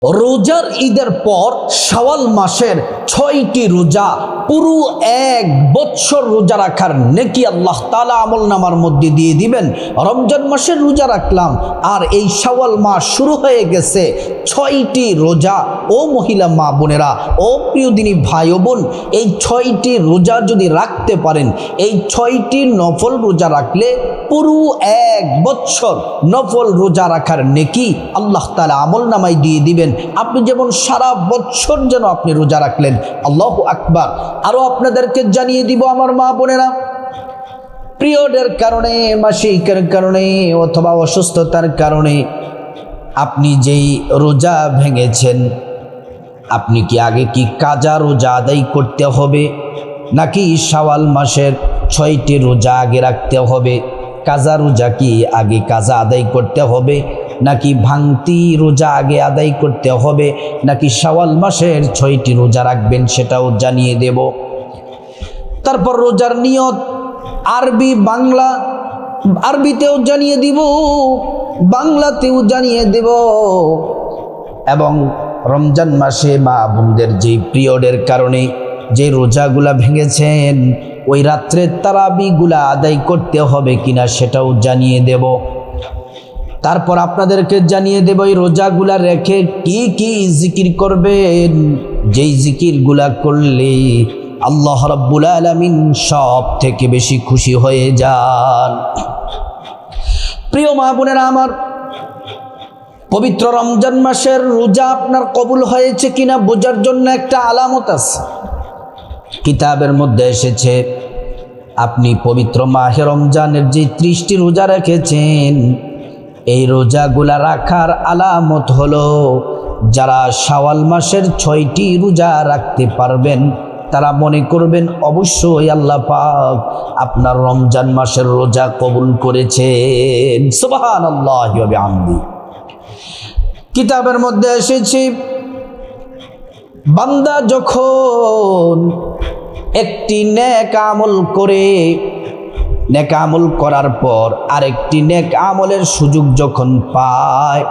রোজার ঈদের পর শাওয়াল মাসের ৬টি রোজা পুরো ১ বছর রোজা রাখার নেকি আল্লাহ তাআলা আমলনামার মধ্যে দিয়ে দিবেন। রমজান মাসের রোজা রাখলাম আর এই শাওয়াল মাস শুরু হয়ে গেছে, ৬টি রোজা। ও মহিলা মা বোনেরা, ও প্রিয় দিনী ভাই ও বোন, এই ৬টি রোজা যদি রাখতে পারেন, এই ৬টি নফল রোজা রাখলে পুরো ১ বছর নফল রোজা রাখার নেকি আল্লাহ তাআলা আমলনামায় দিয়ে দিবেন। আপনি যেমন সারা বছর যেন আপনি রোজা রাখলেন। আল্লাহু আকবার। আরো আপনাদেরকে জানিয়ে দিব আমার মা বোনেরা, পিরিয়ডের কারণে, মাসিকের কারণে অথবা অসুস্থতার কারণে আপনি যেই রোজা ভেঙেছেন, আপনি কি আগে কি কাজা রোজা আদায় করতে হবে, নাকি শাওয়াল মাসের ৬টি রোজা আগে রাখতে হবে? কাজা রোজা কি আগে কাজা আদায় করতে হবে, নাকি ভাঙতি রোজা আগে আদায় করতে হবে, নাকি শাওয়াল মাসের ৬টি রোজা রাখবেন, সেটাও জানিয়ে দেব। তারপর রোজার নিয়ত আরবি বাংলা, আরবিতেও জানিয়ে দিব, বাংলাতেও জানিয়ে দেব। এবং রমজান মাসে মা বোনদের যেই পিরিয়ডের কারণে যে রোজাগুলা ভেঙেছেন, ওই রাত্রের তারাবিগুলা আদায় করতে হবে কিনা সেটাও জানিয়ে দেব। তারপর আপনাদেরকে জানিয়ে দেব এই রোজাগুলা রেখে কি কি জিকির করবেন, যেই জিকিরগুলা করলে আল্লাহ রাব্বুল আলামিন সব থেকে বেশি খুশি হয়ে যান। প্রিয় মা বোনেরা আমার, পবিত্র রমজান মাসের রোজা আপনার কবুল হয়েছে কিনা বোঝার জন্য একটা আলামত আছে। কিতাবের মধ্যে এসেছে, আপনি পবিত্র মাহে রমজানের যে 30টি রোজা রেখেছেন, এই রোজাগুলা রাখার আলামত হলো যারা শাওয়াল মাসের 6টি রোজা রাখতে পারবেন, তারা মনে করবেন অবশ্যই আল্লাহ পাক আপনার রমজান মাসের রোজা কবুল করেছেন। সুবহানাল্লাহি ওয়া বিহামদি। কিতাবের মধ্যে এসেছে, বান্দা যখন একটি নেক আমল করে, নেক আমল করার পর আরেকটি নেক আমলের সুযোগ যখন পায়,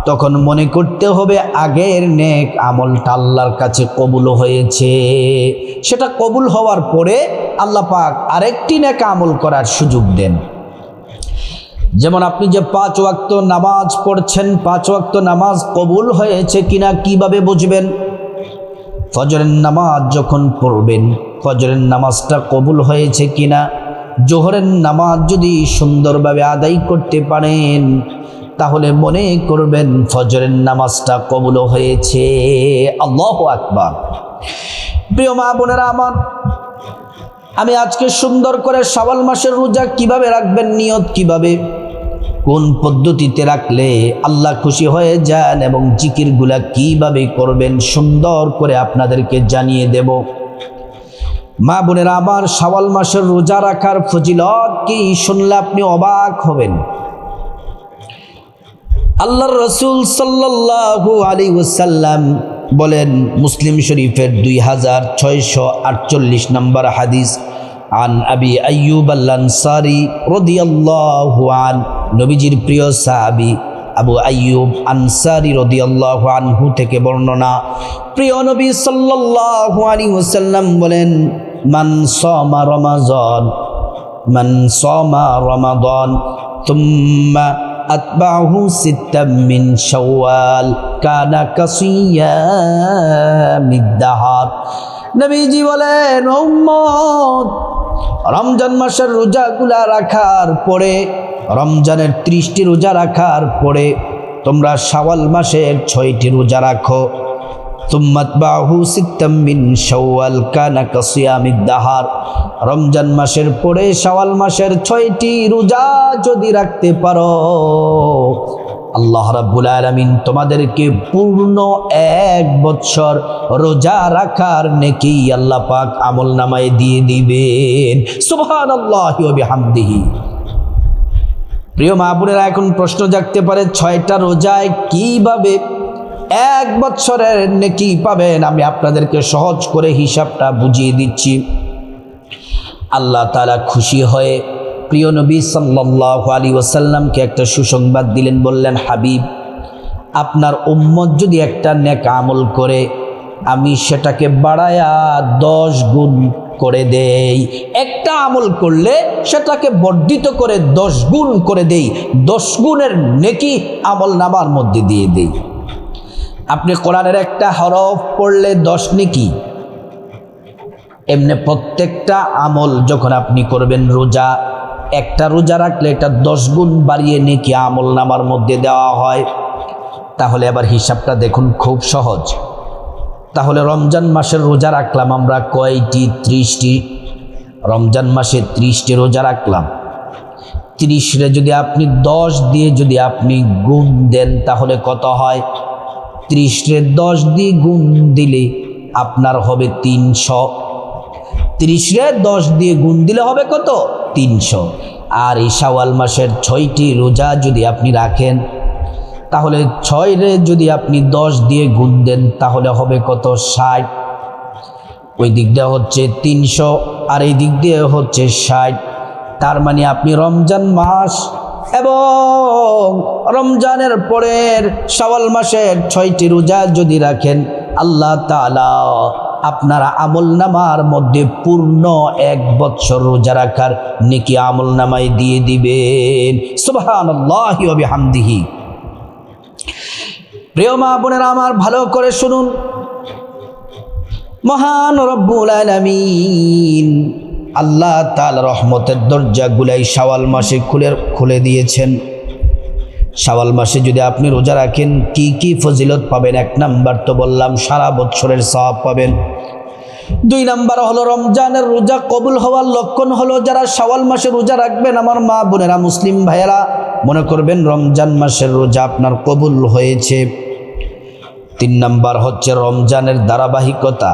তখন মনে করতে হবে আগের নেক আমলটা আল্লাহর কাছে কবুল হয়েছে। সেটা কবুল হওয়ার পরে আল্লাহ পাক আরেকটি নেক আমল করার সুযোগ দেন। যেমন আপনি যে 5 ওয়াক্ত নামাজ পড়ছেন, 5 ওয়াক্ত নামাজ কবুল হয়েছে কিনা কিভাবে বুঝবেন? ফজরের নামাজ যখন পড়বেন, ফজরের নামাজটা কবুল হয়েছে কিনা। জোহরের নামাজ যদি সুন্দরভাবে আদায় করতে পারেন, তাহলে মনে করবেন ফজরের নামাজটা কবুল হয়েছে। আল্লাহু আকবার। প্রিয় মা বোনেরা আমার, আমি আজকে সুন্দর করে শাওয়াল মাসের রোজা কিভাবে রাখবেন, নিয়ত কিভাবে, কোন পদ্ধতিতে রাখলে আল্লাহ খুশি হয়ে যান এবং জিকিরগুলা কিভাবে করবেন, সুন্দর করে আপনাদেরকে জানিয়ে দেব। মা বোনেরা আমার, শাওয়াল মাসের রোজা রাখার ফজিলত কি শুনলে আপনি অবাক হবেন। আল্লাহর রাসূল সাল্লাল্লাহু আলাইহি ওয়াসাল্লাম বলেন, মুসলিম শরীফের 2648 নম্বর হাদিস, আন আবি আইয়ুব আল আনসারী রাদিয়াল্লাহু আন, নবীজির প্রিয় সাহাবী আবু আইয়ুব আনসারী রাদিয়াল্লাহু আনহু থেকে বর্ণনা। প্রিয় নবী সাল্লাল্লাহু আলাইহি ওয়াসাল্লাম বলেন, মান সামা রমাযান, মান সামা রমাযান থুম্মা আতবাহু সিত্তাম মিন শাওয়াল কানা কাসিয়ামিদ দাহার। নবীজি বলেন, উম্মত, রমজান মাসের রোজাগুলা রাখার পরে, রমজানের 30টি রোজা রাখার পরে তোমরা শাওয়াল মাসের 6টি রোজা রাখো। তুম্মাতবাহু সিত্তাম মিন শাওয়াল কানা কাসিয়ামিদ দাহার। রমজান মাসের পরে শাওয়াল মাসের 6টি রোজা যদি রাখতে পারো, আল্লাহ রাব্বুল আলামিন তোমাদেরকে পূর্ণ 1 বছর রোজা রাখার নেকি আল্লাহ পাক আমলনামায় দিয়ে দিবেন। সুবহানাল্লাহি ওয়া বিহামদিহি। প্রিয় মা বোনেরা, এখন প্রশ্ন জাগতে পারে, 6টা রোজায় কিভাবে 1 বছরের নেকি পাবেন? আমি আপনাদেরকে সহজ করে হিসাবটা বুঝিয়ে দিচ্ছি। আল্লাহ তাআলা খুশি হয়ে প্রিয় নবী সাল্লাল্লাহু আলাইহি ওয়াসাল্লামকে একটা সুসংবাদ দিলেন, বললেন, হাবিব, আপনার উম্মত যদি একটা নেক আমল করে, আমি সেটাকে বাড়ায়া 10 গুণ করে দেই। একটা আমল করলে সেটাকে বর্ধিত করে 10 গুণ করে দেই, 10 গুণের নেকি আমল নামার মধ্যে দিয়ে দেই। আপনি কোরআনের একটা হরফ পড়লে 10 নেকি, এমনি প্রত্যেকটা আমল যখন আপনি করবেন, রোজা, একটা রোজা রাখলে এটা 10 গুণ বাড়িয়ে নেকি আমল নামার মধ্যে দেওয়া হয়। তাহলে আবার হিসাবটা দেখুন, খুব সহজ। তাহলে রমজান মাসের রোজা রাখলাম আমরা কয়টি? 30টি। রমজান মাসে 30টি রোজা রাখলাম। 30রে যদি আপনি 10 দিয়ে যদি আপনি গুণ দেন তাহলে কত হয়? 30রে 10 দিয়ে গুণ দিলে আপনার হবে 300। 30রে 10 দিয়ে গুণ দিলে হবে কত? 300। আর এই শাওয়াল মাসের 6টি রোজা যদি আপনি রাখেন, তাহলে 6রে যদি আপনি 10 দিয়ে গুণ দেন তাহলে হবে কত? 60। ওই দিক দিয়ে হচ্ছে 300 আর এই দিক দিয়ে হচ্ছে 60। তার মানে আপনি রমজান মাস এবং রমজানের পরের শাওয়াল মাসের 6টি রোজা যদি রাখেন, আল্লাহ তাআলা আপনার আমল নামার মধ্যে পূর্ণ 1 বছর রোজা রাখার নেকি আমল নামায় দিয়ে দিবেন। সুবহানাল্লাহি ওয়া বিহামদিহি। প্রিয় মা বোনেরা আমার, ভালো করে শুনুন। মহান রব্বুল আলামিন আল্লাহ তাআলা রহমতের দরজাগুলাই শাওয়াল মাসে খুলে দিয়েছেন। শাওয়াল মাসে যদি আপনি রোজা রাখেন কি কি ফজিলত পাবেন? 1 নাম্বার তো বললাম, সারা বছরের সওয়াব পাবেন। 2 নাম্বার হলো রমজানের রোজা কবুল হওয়ার লক্ষণ হলো যারা শাওয়াল মাসে রোজা রাখবেন, আমার মা বোনেরা, মুসলিম ভাইয়েরা, মনে করবেন রমজান মাসের রোজা আপনার কবুল হয়েছে। 3 নাম্বার হচ্ছে রমজানের ধারাবাহিকতা।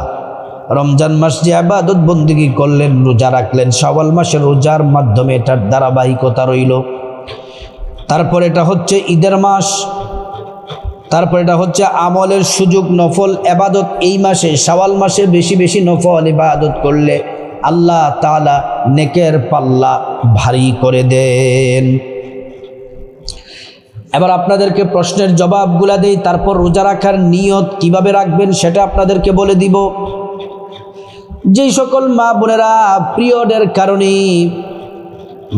রমজান মাস যে ইবাদত বন্দেগী করলেন, রোজা রাখলেন, শাওয়াল মাসের রোজার মাধ্যমে এটার ধারাবাহিকতা রইল। তারপর এটা হচ্ছে ঈদের মাস, তারপর এটা হচ্ছে আমলের সুযোগ, নফল ইবাদত। এই মাসে শাওয়াল মাসে বেশি বেশি নফল ইবাদত করলে আল্লাহ তাআলা নেকের পাল্লা ভারী করে দেন। এবার আপনাদেরকে প্রশ্নের জবাবগুলা দেই, তারপর রোজা রাখার নিয়ত কিভাবে রাখবেন সেটা আপনাদেরকে বলে দিব। যেই সকল মা বোনেরা পিরিয়ডের কারণে,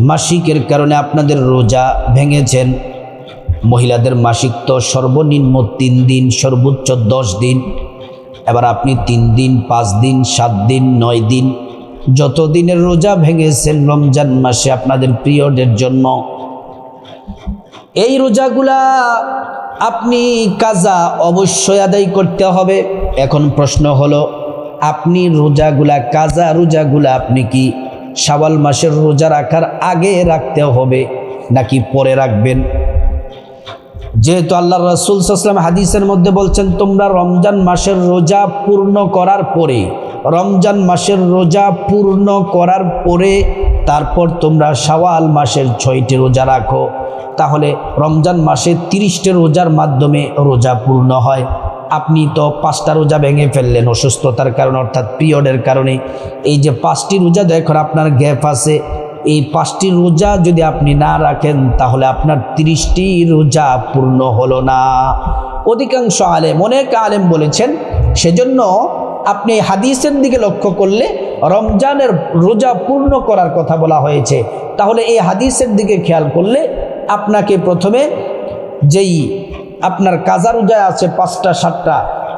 মাসিকের কারণে আপনাদের রোজা ভেঙেছেন, মহিলাদের মাসিক তো সর্বনিম্ন 3 দিন, সর্বোচ্চ 10 দিন। এবার আপনি 3 দিন, 5 দিন, 7 দিন, 9 দিন, যত দিনের রোজা ভেঙেছেন রমজান মাসে আপনাদের পিরিয়ডের জন্য, এই রোজাগুলা আপনি কাজা অবশ্যই আদায় করতে হবে। এখন প্রশ্ন হলো, আপনি রোজাগুলা, কাজা রোজাগুলা আপনি কি শাওয়াল মাসের রোজা রাখার আগে রাখতে হবে নাকি পরে রাখবেন? যেহেতু আল্লাহ রাসূল সাল্লাল্লাহু আলাইহি ওয়াসাল্লাম হাদিসের মধ্যে বলছেন, তোমরা রমজান মাসের রোজা পূর্ণ করার পরে, রমজান মাসের রোজা পূর্ণ করার পরে তারপর তোমরা শাওয়াল মাসের 6টি রোজা রাখো, তাহলে রমজান মাসে 30টি রোজার মাধ্যমে রোজা পূর্ণ হয়। আপনি তো 5টা রোজা ভেঙে ফেললেন অসুস্থতার কারণে, অর্থাৎ পিরিয়ডের কারণে। এই যে 5টি রোজা দেখুন আপনার গ্যাপ আছে, এই 5টি রোজা যদি আপনি না রাখেন তাহলে আপনার 30টি রোজা পূর্ণ হলো না। অধিকাংশ আলেম, অনেক আলেম বলেছেন, সেজন্য আপনি হাদিসের দিকে লক্ষ্য করলে রমজানের রোজা পূর্ণ করার কথা বলা হয়েছে। তাহলে এই হাদিসের দিকে খেয়াল করলে আপনাকে প্রথমে যেই আপনার কাজা রোজা আছে 5টা 7টা,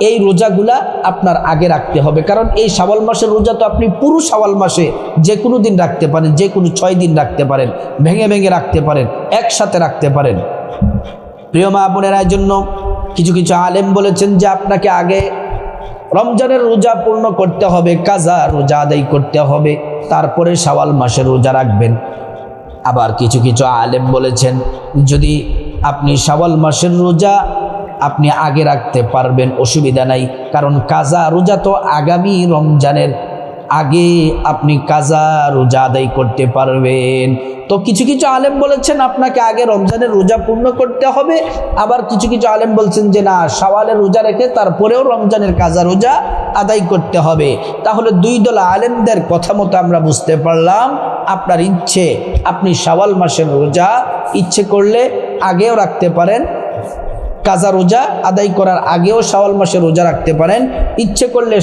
এই রোজাগুলা আপনার আগে রাখতে হবে। কারণ এই শাওয়াল মাসের রোজা তো আপনি পুরো শাওয়াল মাসে যে কোনো দিন রাখতে পারেন, যে কোনো 6 দিন রাখতে পারেন, ভেঙে ভেঙে রাখতে পারেন, একসাথে রাখতে পারেন। প্রিয় মা বোনেরা, জন্য কিছু কিছু আলেম বলেছেন যে আপনাকে আগে রমজানের রোজা পূর্ণ করতে হবে, কাজা রোজা আদায় করতে হবে, তারপরে শাওয়াল মাসের রোজা রাখবেন। আবার কিছু কিছু আলেম বলেছেন যদি আপনি শাওয়াল মাসের রোজা আপনি আগে রাখতে পারবেন, অসুবিধা নাই, কারণ কাজা রোজা তো আগামী রমজানের আগে আপনি কাজা রোজা আদায় করতে পারবেন। তো কিছু কিছু আলেম বলেছেন আপনাকে আগে রমজানের রোজা পূর্ণ করতে হবে, আবার কিছু কিছু আলেম বলছেন যে না, শাওয়ালের রোজা রেখে তারপরেও রমজানের কাজা রোজা আদায় করতে হবে। তাহলে 2 দল আলেমদের কথা মতো আমরা বুঝতে পারলাম আপনার ইচ্ছে, আপনি শাওয়াল মাসের রোজা ইচ্ছে করলে আগেও রাখতে পারেন, কাজা রোজা আদায় করার আগেও শাওয়াল মাসে রোজা রাখতে পারেন, ইচ্ছে করলে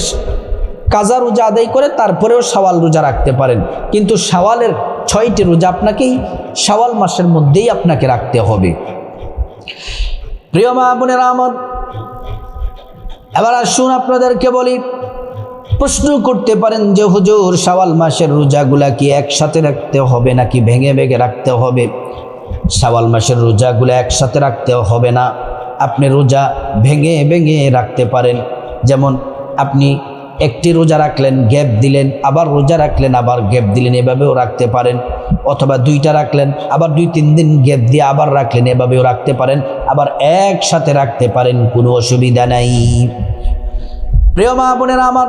কাজা রোজা আদায় করে তারপরেও শাওয়াল রোজা রাখতে পারেন, কিন্তু শাওয়ালের 6টি রোজা আপনাকেই শাওয়াল মাসের মধ্যেই আপনাকে রাখতে হবে। প্রিয় মা বোনেরা আমার, এবার আসুন আপনাদেরকে বলি, প্রশ্ন করতে পারেন যে হুজুর শাওয়াল মাসের রোজাগুলা কি একসাথে রাখতে হবে নাকি ভেঙে ভেঙে রাখতে হবে? শাওয়াল মাসের রোজাগুলো একসাথে রাখতে হবে না, আপনি রোজা ভেঙে ভেঙে রাখতে পারেন। যেমন আপনি একটি রোজা রাখলেন, গ্যাপ দিলেন, আবার রোজা রাখলেন, আবার গ্যাপ দিলেন, এভাবেও রাখতে পারেন। অথবা 2টা রাখলেন, আবার 2-3 দিন গ্যাপ দিয়ে আবার রাখলেন, এভাবেও রাখতে পারেন। আবার একসাথে রাখতে পারেন, কোনো অসুবিধা নাই। প্রিয় মা বোনেরা আমার,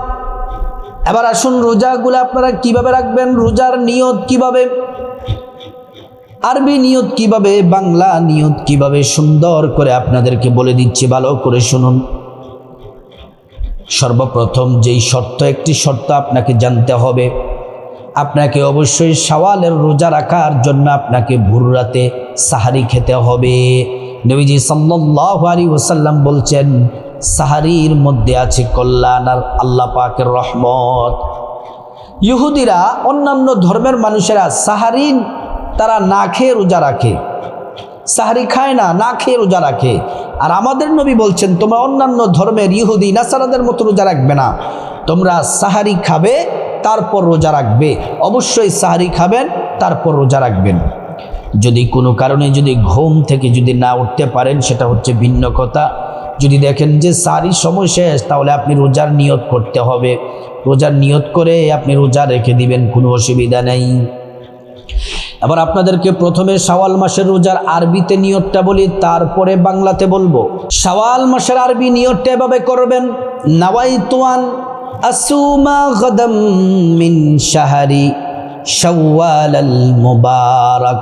এবার আসুন রোজাগুলো আপনারা কিভাবে রাখবেন, রোজার নিয়ত কিভাবে, আরবি নিয়ত কিভাবে, বাংলা নিয়ত কিভাবে, সুন্দর করে আপনাদেরকে বলে দিচ্ছি, ভালো করে শুনুন। সর্বপ্রথম একটি শর্ত আপনাকে জানতে হবে, আপনাকে অবশ্যই শাওয়ালের রোজা রাখার জন্য আপনাকে ভোর রাতে সাহারি খেতে হবে। নবীজি সাল্লাল্লাহু আলাইহি ওয়াসাল্লাম বলছেন, সাহারির মধ্যে আছে কল্যাণ আর আল্লাহ পাকের রহমত। ইহুদিরা, অন্যান্য ধর্মের মানুষেরা সাহারি তারা না খেয়ে রোজা রাখে, সাহারি খায় না, না খেয়ে রোজা রাখে। আর আমাদের নবী বলছেন, তোমরা অন্যান্য ধর্মের ইহুদি নাসারাদের মতো রোজা রাখবে না, তোমরা সাহারি খাবে তারপর রোজা রাখবে। অবশ্যই সাহারি খাবেন তারপর রোজা রাখবেন। যদি কোনো কারণে যদি ঘুম থেকে যদি না উঠতে পারেন সেটা হচ্ছে ভিন্ন কথা। যদি দেখেন যে সাহারির সময় শেষ, তাহলে আপনি রোজার নিয়ত করতে হবে, রোজার নিয়ত করে আপনি রোজা রেখে দিবেন, কোনো অসুবিধা নেই। এবার আপনাদেরকে প্রথমে শাওয়াল মাসের রোজার আরবিতে নিয়তটা বলি, তারপরে বাংলাতে বলবো। শাওয়াল মাসের আরবি নিয়তটা এভাবে করবেন, নাওয়াইতু আন আসুমা গাদাম মিন শাহরি শাওয়ালাল মুবারাক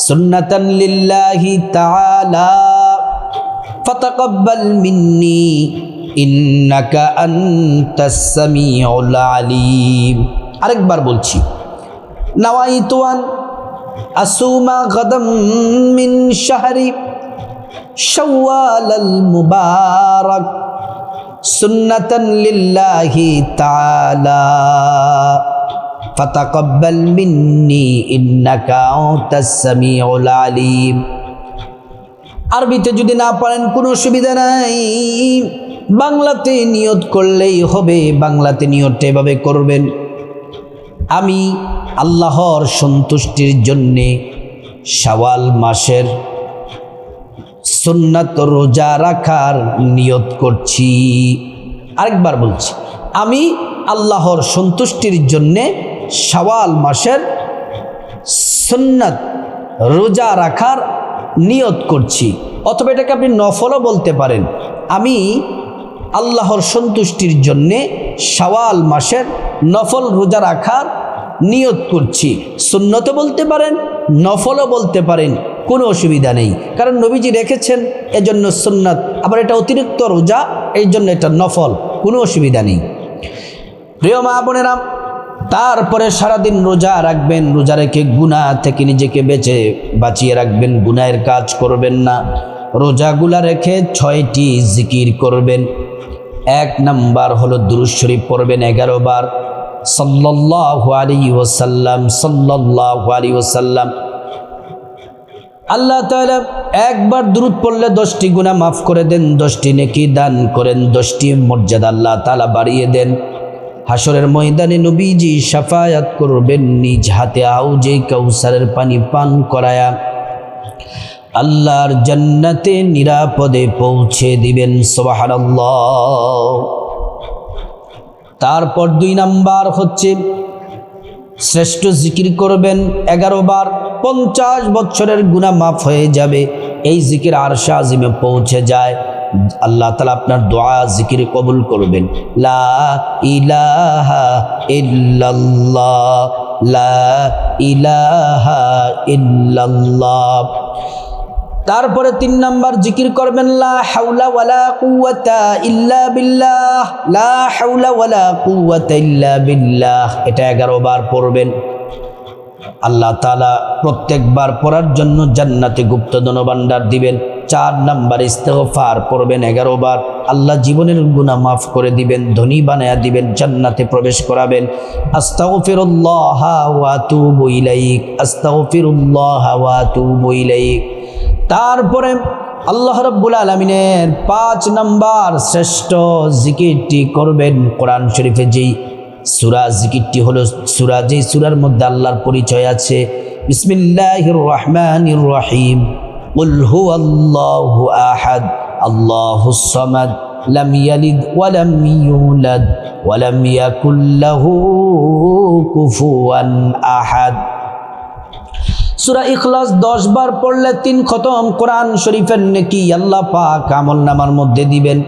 সুন্নাতান লিল্লাহি তাআলা ফাতাকাব্বাল মিন্নি ইন্নাকা আনতাস সামিউল আলিম। আরেকবার বলছি, নাওয়াইতু আন আসুমা গাদাম মিন শাহরি শাওয়ালাল মুবারাক সুন্নাতান লিল্লাহি তাআলা ফাতাকাব্বাল মিন্নি ইন্নাকা আনতাস সামিউল আলিম। আরবিতে যদি না পারেন কোনো অসুবিধা নাই, বাংলাতে নিয়ত করলেই হবে। বাংলাতে নিয়তটা এভাবে করবেন, আমি আল্লাহর সন্তুষ্টির জন্যে শাওয়াল মাসের সুন্নাত রোজা রাখার নিয়ত করছি। আরেকবার বলছি, আমি আল্লাহর সন্তুষ্টির জন্যে শাওয়াল মাসের সুন্নাত রোজা রাখার নিয়ত করছি। অথবা এটাকে আপনি নফলও বলতে পারেন, আমি আল্লাহর সন্তুষ্টির জন্যে শাওয়াল মাসের নফল রোজা রাখার নিয়ত করছি। সুন্নতও বলতে পারেন, নফলও বলতে পারেন, কোনো অসুবিধা নেই। কারণ নবীজি রেখেছেন, এজন্য সুন্নাত, আবার এটা অতিরিক্ত রোজা, এই জন্য এটা নফল, কোনো অসুবিধা নেই। প্রিয় মা বোনেরা, তারপরে সারাদিন রোজা রাখবেন, রোজা রেখে গুনাহ থেকে নিজেকে বাঁচিয়ে রাখবেন, গুনাহের কাজ করবেন না। রোজাগুলা রেখে 6টি জিকির করবেন। 1 নাম্বার হলো দুরূদ শরীফ পড়বেন 11 বার, সাল্লাল্লাহু আলাইহি ওয়াসাল্লাম, সাল্লাল্লাহু আলাইহি ওয়াসাল্লাম। আল্লাহ তাআলা একবার দুরূদ পড়লে 10টি গুনাহ মাফ করে দেন, 10টি নেকি দান করেন, 10টি মর্যাদা আল্লাহ তাআলা বাড়িয়ে দেন। হাসরের ময়দানে নবীজি শাফায়াত করবেন, নিজ হাতে আউজে কাউসারের পানি পান করায়া আল্লাহর জান্নাতে নিরাপদে পৌঁছে দিবেন। সুবহানাল্লাহ। তারপর 2 নাম্বার হচ্ছে শ্রেষ্ঠ জিকির করবেন 11 বার, 50 বছরের গুনাহ মাফ হয়ে যাবে। এই জিকির আরশে আজিমে পৌঁছে যায়, আল্লাহ তাআলা আপনার দোয়া জিকির কবুল করবেন। লা ইলাহা ইল্লাল্লাহ, লা ইলাহা ইল্লাল্লাহ। তারপরে 3 নাম্বার জিকির করবেন, লা হাওলা ওয়ালা কুওয়াতা ইল্লা বিল্লাহ, লা হাওলা ওয়ালা কুওয়াতা ইল্লা বিল্লাহ। এটা 11 বার পড়বেন। আল্লাহ তাআলা প্রত্যেকবার পড়ার জন্য জান্নাতে গুপ্ত ধনভাণ্ডার দিবেন। 4 নাম্বার ইস্তেগফার পড়বেন 11 বার, আল্লাহ জীবনের গুনাহ মাফ করে দিবেন, ধনী বানায়া দিবেন, জান্নাতে প্রবেশ করাবেন। আস্তাগফিরুল্লাহ ওয়া আতুবু ইলাইক, আস্তাগফিরুল্লাহ ওয়া আতুবু ইলাইক। তারপরে আল্লাহ রাব্বুল আলামিনের 5 নাম্বার শ্রেষ্ঠ জিকিরটি করবেন। কোরআন শরীফে যেই সূরা জিকিরটি হলো যেই সূরার মধ্যে আল্লাহর পরিচয় আছে, বিসমিল্লাহির রহমানির রহিম, কুল হুয়াল্লাহু আহাদ আল্লাহুস সামাদ লাম ইয়ালিদ ওয়া লাম ইউলাদ ওয়া লাম ইয়াকুল লাহু কুফুয়ান আহাদ। সূরা ইখলাস 10 বার পড়লে 3 খতম কোরআন শরীফের নেকি আল্লাহ পাক আমলনামার মধ্যে দিবেন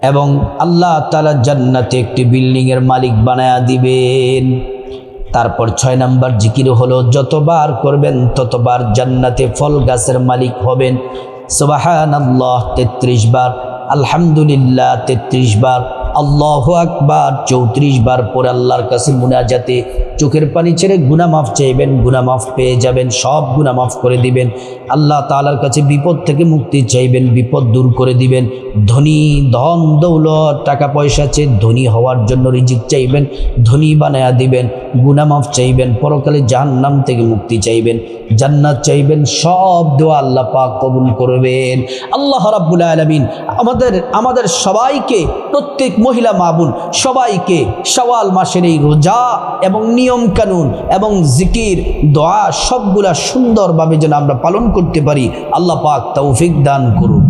এবং আল্লাহ তাআলা জান্নাতে একটি বিল্ডিং এর মালিক বানায়া দিবেন। তারপর 6 নাম্বার জিকির হলো যতবার করবেন ততবার জান্নাতে ফল গাছের মালিক হবেন। সুবহানাল্লাহ 33 বার, আলহামদুলিল্লাহ 33 বার, আল্লাহু আকবার 34 বার পরে আল্লাহর কাছে মুনাজাতে চোখের পানি ছেড়ে গুনাহ মাফ চাইবেন, গুনাহ মাফ পেয়ে যাবেন, সব গুনাহ মাফ করে দিবেন। আল্লাহ তাআলার কাছে বিপদ থেকে মুক্তি চাইবেন, বিপদ দূর করে দিবেন। ধনী, ধন দৌলত, টাকা পয়সা চেয়ে ধনী হওয়ার জন্য রিজিক চাইবেন, ধনী বানায়া দিবেন। গুনাহ মাফ চাইবেন, পরকালে জাহান্নাম থেকে মুক্তি চাইবেন, জান্নাত চাইবেন। সব দোয়া আল্লাহ পাক কবুল করবেন। আল্লাহ রাব্বুল আলামিন আমাদের সবাইকে, প্রত্যেক মহিলা মা বোন সবাইকে শাওয়াল মাসের এই রোজা এবং নিয়ম কানুন এবং জিকির দোয়া সবগুলা সুন্দরভাবে যেন আমরা পালন করতে পারি, আল্লাহ পাক তৌফিক দান করুন।